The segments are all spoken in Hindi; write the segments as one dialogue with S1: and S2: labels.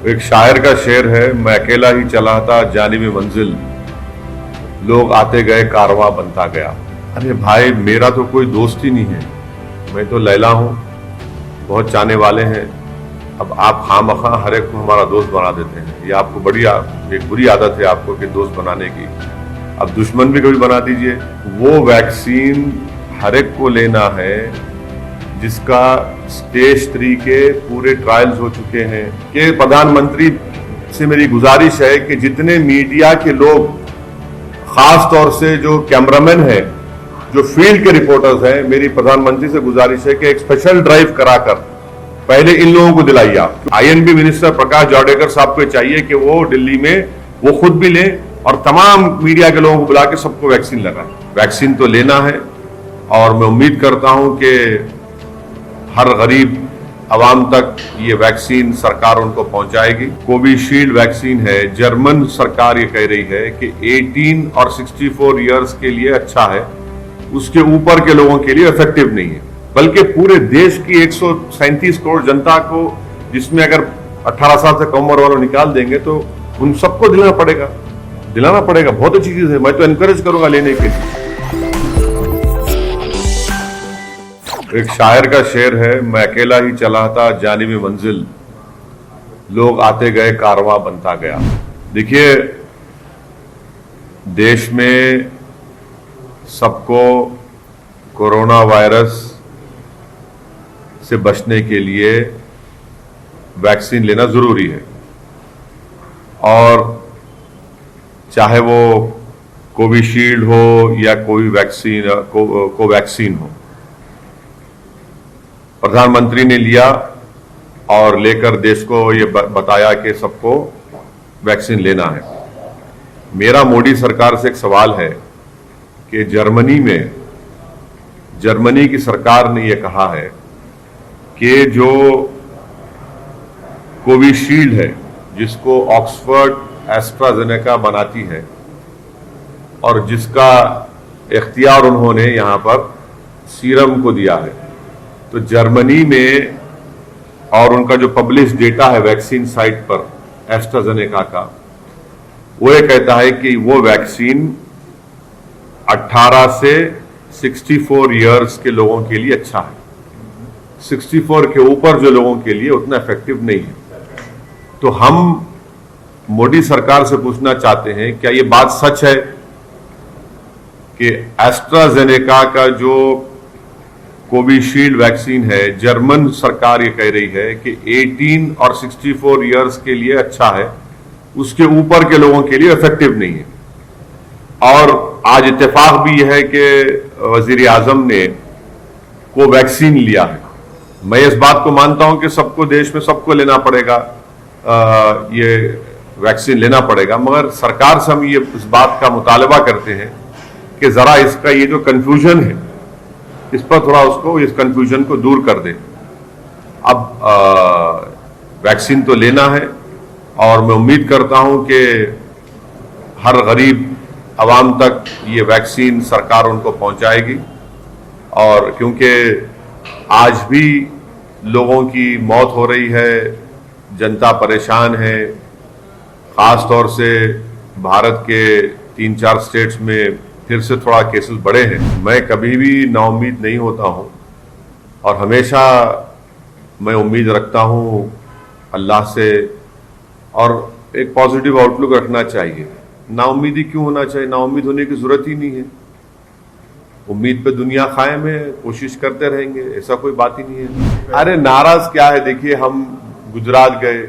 S1: एक शायर का शेर है, मैं अकेला ही चला था जानिब मंजिल, लोग आते गए कारवां बनता गया। अरे भाई, मेरा तो कोई दोस्त ही नहीं है, मैं तो लैला हूँ, बहुत चाहने वाले हैं। अब आप खामखा हर एक को हमारा दोस्त बना देते हैं। ये आपको एक बुरी आदत है आपको कि दोस्त बनाने की। अब दुश्मन भी कभी बना दीजिए। वो वैक्सीन हर एक को लेना है जिसका स्टेज 3 के पूरे ट्रायल्स हो चुके हैं। कि प्रधानमंत्री से मेरी गुजारिश है कि जितने मीडिया के लोग, खास तौर से जो कैमरामैन हैं, जो फील्ड के रिपोर्टर्स हैं, मेरी प्रधानमंत्री से गुजारिश है कि एक स्पेशल ड्राइव कराकर पहले इन लोगों को दिलाइए आप। आईएनबी मिनिस्टर प्रकाश जावड़ेकर साहब को चाहिए कि वो दिल्ली में वो खुद भी लें और तमाम मीडिया के लोगों को बुला के सबको वैक्सीन लगाएं। वैक्सीन तो लेना है और मैं उम्मीद करता हूं कि हर गरीब आवाम तक ये वैक्सीन सरकार उनको पहुंचाएगी। कोविशील्ड वैक्सीन है, जर्मन सरकार ये कह रही है कि 18 और 64 इयर्स के लिए अच्छा है, उसके ऊपर के लोगों के लिए इफेक्टिव नहीं है। बल्कि पूरे देश की 137 करोड़ जनता को, जिसमें अगर 18 साल से कम उम्र वालों निकाल देंगे तो उन सबको दिलाना पड़ेगा। बहुत अच्छी चीज है, मैं तो एनकरेज करूंगा लेने के लिए। एक शायर का शेर है, मैं अकेला ही चला था जानिब मंजिल, लोग आते गए कारवां बनता गया। देखिए, देश में सबको कोरोना वायरस से बचने के लिए वैक्सीन लेना जरूरी है, और चाहे वो कोविशील्ड हो या कोई वैक्सीन कोवैक्सीन हो। प्रधानमंत्री ने लिया और लेकर देश को ये बताया कि सबको वैक्सीन लेना है। मेरा मोदी सरकार से एक सवाल है कि जर्मनी की सरकार ने यह कहा है कि जो कोविशील्ड है, जिसको ऑक्सफोर्ड एस्ट्राजेनेका बनाती है और जिसका इख्तियार उन्होंने यहां पर सीरम को दिया है, तो जर्मनी में, और उनका जो पब्लिश डेटा है वैक्सीन साइट पर एस्ट्राजेनेका का, वो ये कहता है कि वो वैक्सीन 18 से 64 इयर्स के लोगों के लिए अच्छा है। 64 के ऊपर जो लोगों के लिए उतना इफेक्टिव नहीं है। तो हम मोदी सरकार से पूछना चाहते हैं, क्या ये बात सच है कि एस्ट्राजेनेका का जो कोविशील्ड वैक्सीन है, जर्मन सरकार ये कह रही है कि 18 और 64 इयर्स के लिए अच्छा है, उसके ऊपर के लोगों के लिए इफेक्टिव नहीं है। और आज इत्तेफाक भी यह है कि वजीर आजम ने कोवैक्सीन लिया है। मैं इस बात को मानता हूं कि सबको, देश में सबको लेना पड़ेगा, ये वैक्सीन लेना पड़ेगा, मगर सरकार से हम ये इस बात का मुतालबा करते हैं कि जरा इसका ये जो कंफ्यूजन है, इस पर थोड़ा इस कंफ्यूजन को दूर कर दें। अब वैक्सीन तो लेना है और मैं उम्मीद करता हूं कि हर गरीब आवाम तक ये वैक्सीन सरकार उनको पहुंचाएगी। और क्योंकि आज भी लोगों की मौत हो रही है, जनता परेशान है, खास तौर से भारत के 3-4 स्टेट्स में फिर से थोड़ा केसेस बढ़े हैं। मैं कभी भी नाउम्मीद नहीं होता हूं और हमेशा मैं उम्मीद रखता हूं अल्लाह से, और एक पॉजिटिव आउटलुक रखना चाहिए। नाउम्मीदी क्यों होना चाहिए? नाउम्मीद होने की जरूरत ही नहीं है। उम्मीद पे दुनिया कायम है, कोशिश करते रहेंगे, ऐसा कोई बात ही नहीं है। अरे नाराज क्या है? देखिए, हम गुजरात गए,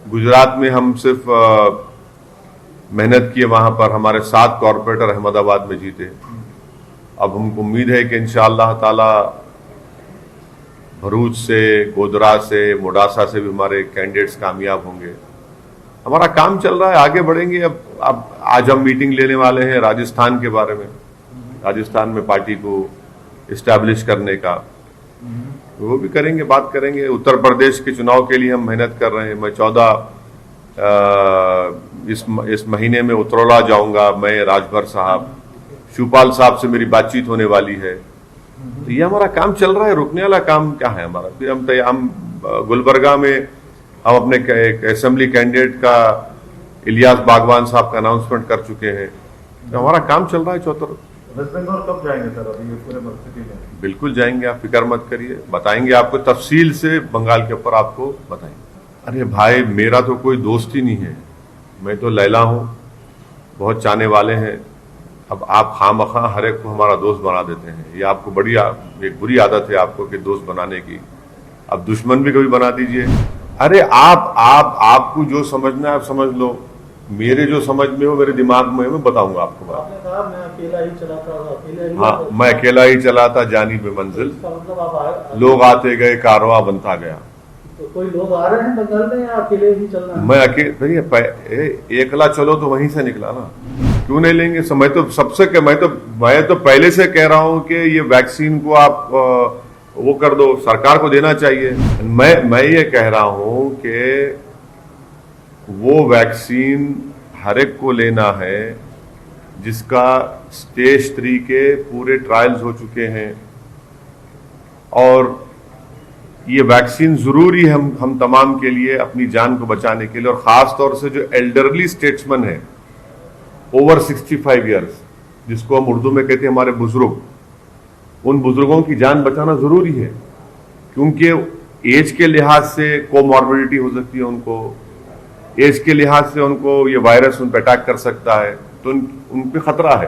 S1: गुजरात में हम सिर्फ मेहनत किए, वहां पर हमारे 7 कॉर्पोरेटर अहमदाबाद में जीते। अब हमको उम्मीद है कि इंशाअल्लाह ताला भरूच से, गोधरा से, मोडासा से भी हमारे कैंडिडेट्स कामयाब होंगे। हमारा काम चल रहा है, आगे बढ़ेंगे। अब आज हम मीटिंग लेने वाले हैं राजस्थान के बारे में, राजस्थान में पार्टी को इस्टेब्लिश करने का, वो भी करेंगे, बात करेंगे। उत्तर प्रदेश के चुनाव के लिए हम मेहनत कर रहे हैं। मैं 14 इस महीने में उतरौला जाऊंगा। मैं, राजभर साहब, शिवपाल साहब से मेरी बातचीत होने वाली है। तो ये हमारा काम चल रहा है, रुकने वाला काम क्या है हमारा? फिर हम गुलबर्गा में हम अपने एक असेंबली कैंडिडेट का इलियास बागवान साहब का अनाउंसमेंट कर चुके हैं। तो हमारा काम चल रहा है चौतर।
S2: वेस्ट बंगाल कब जाएंगे सर अभी ये पूरे परिस्थिति में?
S1: बिल्कुल जाएंगे, आप फिक्र मत करिए, बताएंगे आपको तफसील से, बंगाल के ऊपर आपको बताएंगे। अरे भाई मेरा तो कोई दोस्त ही नहीं है, मैं तो लैला हूँ, बहुत चाहने वाले हैं। अब आप खामखा हर एक को हमारा दोस्त बना देते हैं, ये आपको एक बुरी आदत है आपको कि दोस्त बनाने की। अब दुश्मन भी कभी बना दीजिए। अरे आपको जो समझना है आप समझ लो, मेरे जो समझ में हो मेरे दिमाग में मैं बताऊंगा आपको बात।
S2: आपने कहा मैं अकेला ही चला था, अकेले ही
S1: हाँ, मैं अकेला ही चला था जानी पे मंजिल,
S2: मतलब आप
S1: लोग आते गए कारवां बनता गया।
S2: तो कोई लोग आ रहे हैं बंगाल में या अकेले ही चलना है?
S1: मैं अकेले एकला चलो तो वहीं से निकला ना, क्यों नहीं लेंगे? मैं तो पहले से कह रहा हूं कि ये वैक्सीन को आप वो कर दो, सरकार को देना चाहिए। मैं ये कह रहा हूं कि वो वैक्सीन हर एक को लेना है जिसका स्टेज 3 के पूरे ट्रायल्स हो चुके हैं, और ये वैक्सीन जरूरी है हम तमाम के लिए, अपनी जान को बचाने के लिए, और खास तौर से जो एल्डरली स्टेट्समैन है ओवर 65 ईयर्स, जिसको हम उर्दू में कहते हैं हमारे बुजुर्ग, उन बुजुर्गों की जान बचाना जरूरी है, क्योंकि एज के लिहाज से कोमॉर्बिडिटी हो सकती है उनको, एज के लिहाज से उनको ये वायरस उन पर अटैक कर सकता है, तो उन पे खतरा है।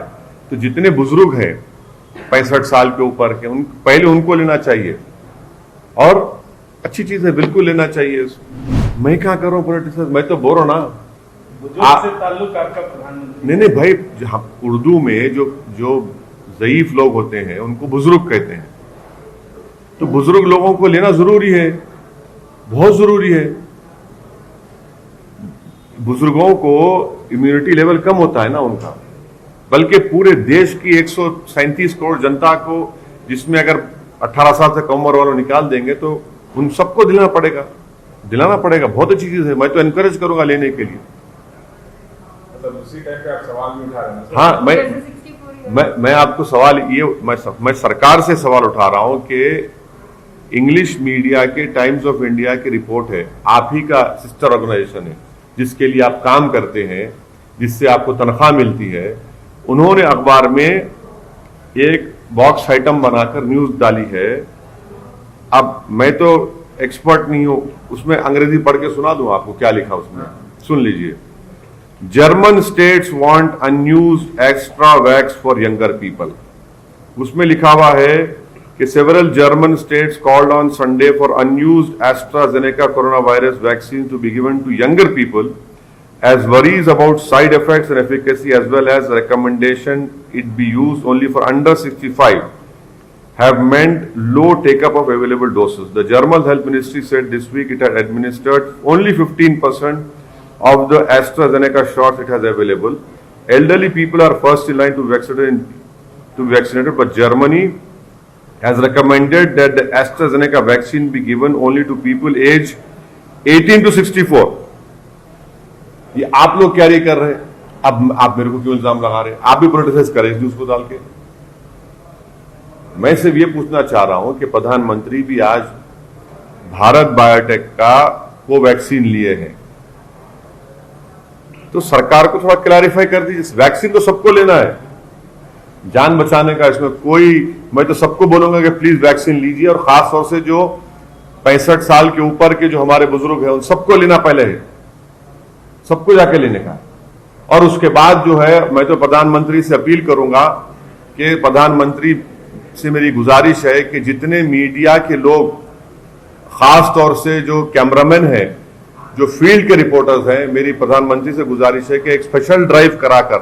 S1: तो जितने बुजुर्ग हैं 65 साल के ऊपर के, पहले उनको लेना चाहिए, और अच्छी चीज है, बिल्कुल लेना चाहिए। मैं क्या कर रहा हूँ पॉलिटिक्स, मैं तो बोल रहा हूं ना,
S2: से ताल्लुक आपका प्रधानमंत्री?
S1: नहीं भाई, जहां उर्दू में जो ज़ईफ लोग होते हैं उनको बुजुर्ग कहते हैं, तो बुजुर्ग लोगों को लेना जरूरी है, बहुत जरूरी है। बुजुर्गों को इम्यूनिटी लेवल कम होता है ना उनका, बल्कि पूरे देश की 137 करोड़ जनता को, जिसमें अगर 18 साल से कम उम्र वालों निकाल देंगे तो उन सबको दिलाना पड़ेगा। बहुत अच्छी चीज है, मैं तो एनकरेज करूंगा लेने के लिए।
S2: मतलब उसी टाइप का आप सवाल भी उठा रहे हैं?
S1: हाँ, मैं आपको सवाल ये मैं सरकार से सवाल उठा रहा हूं कि इंग्लिश मीडिया के टाइम्स ऑफ इंडिया की रिपोर्ट है, आप ही का सिस्टर ऑर्गेनाइजेशन है जिसके लिए आप काम करते हैं, जिससे आपको तनख्वाह मिलती है, उन्होंने अखबार में एक बॉक्स आइटम बनाकर न्यूज डाली है। अब मैं तो एक्सपर्ट नहीं हूं, उसमें अंग्रेजी पढ़ के सुना दूं आपको क्या लिखा उसमें, सुन लीजिए। German states want unused extra vax for younger people. उसमें लिखा हुआ है कि several German states called on Sunday for unused AstraZeneca corona virus vaccine to be given to younger people as worries about side effects and efficacy as well as recommendation it be used only for under 65 have meant low take-up of available doses. The German Health Ministry said this week it had administered only 15% of the AstraZeneca shots it has available. Elderly people are first in line to be vaccinated, but Germany has recommended that the AstraZeneca vaccine be given only to people aged 18 to 64. ये आप लोग क्या कर रहे हैं? अब आप मेरे को क्यों इल्जाम लगा रहे हैं? आप भी प्रोटेस्ट करें इस न्यूज को डाल के। मैं सिर्फ ये पूछना चाह रहा हूं कि प्रधानमंत्री भी आज भारत बायोटेक का कोवैक्सीन लिए हैं, तो सरकार को थोड़ा क्लैरिफाई कर दीजिए। वैक्सीन तो सबको लेना है, जान बचाने का, इसमें मैं तो सबको बोलूंगा कि प्लीज वैक्सीन लीजिए, और खास तौर से जो 65 साल के ऊपर के जो हमारे बुजुर्ग हैं उन सबको लेना पहले है, सबको जाके लेने का। और उसके बाद जो है, मैं तो प्रधानमंत्री से अपील करूंगा कि प्रधानमंत्री से मेरी गुजारिश है कि जितने मीडिया के लोग, खास तौर से जो कैमरामैन हैं, जो फील्ड के रिपोर्टर्स हैं, मेरी प्रधानमंत्री से गुजारिश है कि एक स्पेशल ड्राइव कराकर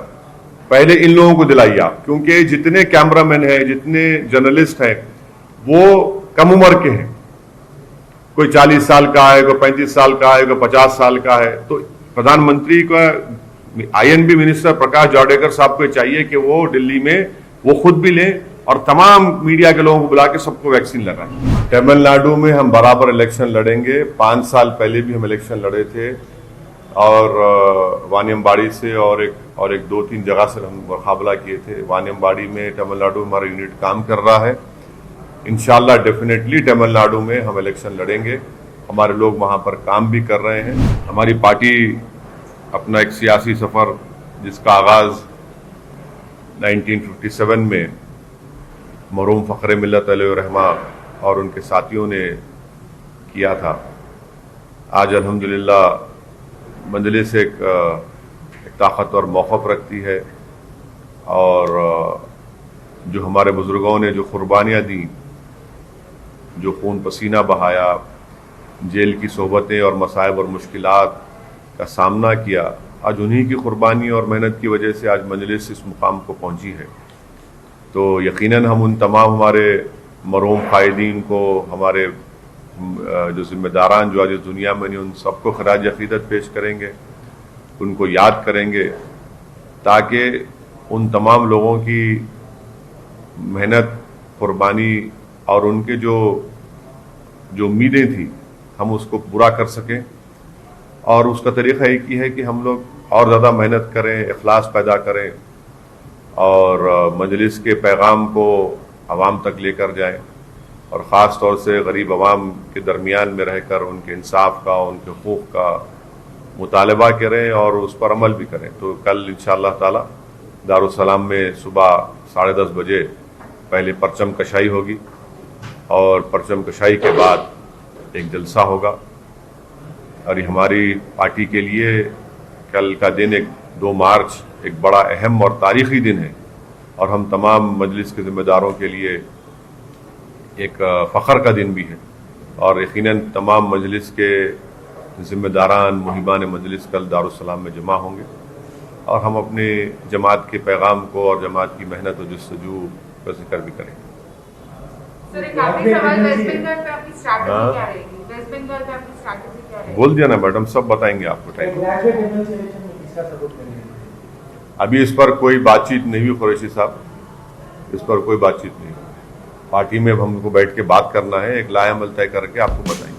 S1: पहले इन लोगों को दिलाइए आप, क्योंकि जितने कैमरामैन हैं, जितने जर्नलिस्ट हैं, वो कम उम्र के हैं। कोई 40 साल का है, कोई 35 साल का है, कोई 50 साल का है। तो प्रधानमंत्री का आईएनबी मिनिस्टर प्रकाश जावड़ेकर साहब को चाहिए कि वो दिल्ली में वो खुद भी लें और तमाम मीडिया के लोगों को बुला के सबको वैक्सीन लगाएं। तमिलनाडु में हम बराबर इलेक्शन लड़ेंगे, 5 साल पहले भी हम इलेक्शन लड़े थे, और वानियमबाड़ी से और एक 2-3 जगह से हम मुकाबला किए थे। वानियमबाड़ी में तमिलनाडु में हमारा यूनिट काम कर रहा है। इंशाल्लाह डेफिनेटली तमिलनाडु में हम इलेक्शन लड़ेंगे, हमारे लोग वहाँ पर काम भी कर रहे हैं। हमारी पार्टी अपना एक सियासी सफ़र जिसका आगाज़ 1957 में मरहूम फ़ख्र मिल्लत अलैहिर्रहमा और उनके साथियों ने किया था, आज अल्हम्दुलिल्लाह मजलिस एक ताकतवर मौक़िफ़ रखती है। और जो हमारे बुज़ुर्गों ने जो कुर्बानियाँ दी, जो खून पसीना बहाया, जेल की सोहबतें और मसाइब और मुश्किलात का सामना किया, आज उन्हीं की कुर्बानी और मेहनत की वजह से आज मजलिस इस मुकाम को पहुंची है। तो यकीनन हम उन तमाम हमारे मरहूम क़ायदीन को, हमारे जो ज़िम्मेदारान जो आज इस दुनिया में नहीं, उन सबको ख़राज अक़ीदत पेश करेंगे, उनको याद करेंगे, ताकि उन तमाम लोगों की मेहनत, कुर्बानी और उनके जो उम्मीदें थी हम उसको पूरा कर सकें। और उसका तरीक़ा एक ही है कि हम लोग और ज़्यादा मेहनत करें, इखलास पैदा करें और मजलिस के पैगाम को आवाम तक लेकर जाएं, और ख़ास तौर से गरीब आवाम के दरमियान में रहकर उनके इंसाफ का, उनके हुकूक़ का मुतालबा करें और उस पर अमल भी करें। तो कल इंशाअल्लाह ताला दारुस्सलाम में सुबह 10:30 बजे पहले परचम कशाई होगी और परचम कशाई के बाद एक जलसा होगा। और ये हमारी पार्टी के लिए कल का दिन, एक 2 मार्च, एक बड़ा अहम और तारीख़ी दिन है, और हम तमाम मजलिस के ज़िम्मेदारों के लिए एक फ़ख्र का दिन भी है। और यकीनन तमाम मजलिस के ज़िम्मेदारान, मुहिबान मजलिस कल दारुस्सलाम में जमा होंगे और हम अपने जमात के पैगाम को और जमात की मेहनत और जस्तजू का जिक्र भी करेंगे।
S3: सर, एक आखिरी सवाल, वेस्ट बंगाल पे आपकी स्ट्रैटेजी क्या रहेगी? वेस्ट बंगाल पे आपकी स्ट्रैटेजी क्या रहेगी?
S1: बोल दिया ना मैडम, सब बताएंगे आपको टाइम। अभी इस पर कोई बातचीत नहीं हुई कुरैशी साहब, इस पर कोई बातचीत नहीं। पार्टी में हमको बैठ के बात करना है, एक लाएअमल तय करके आपको बताएंगे।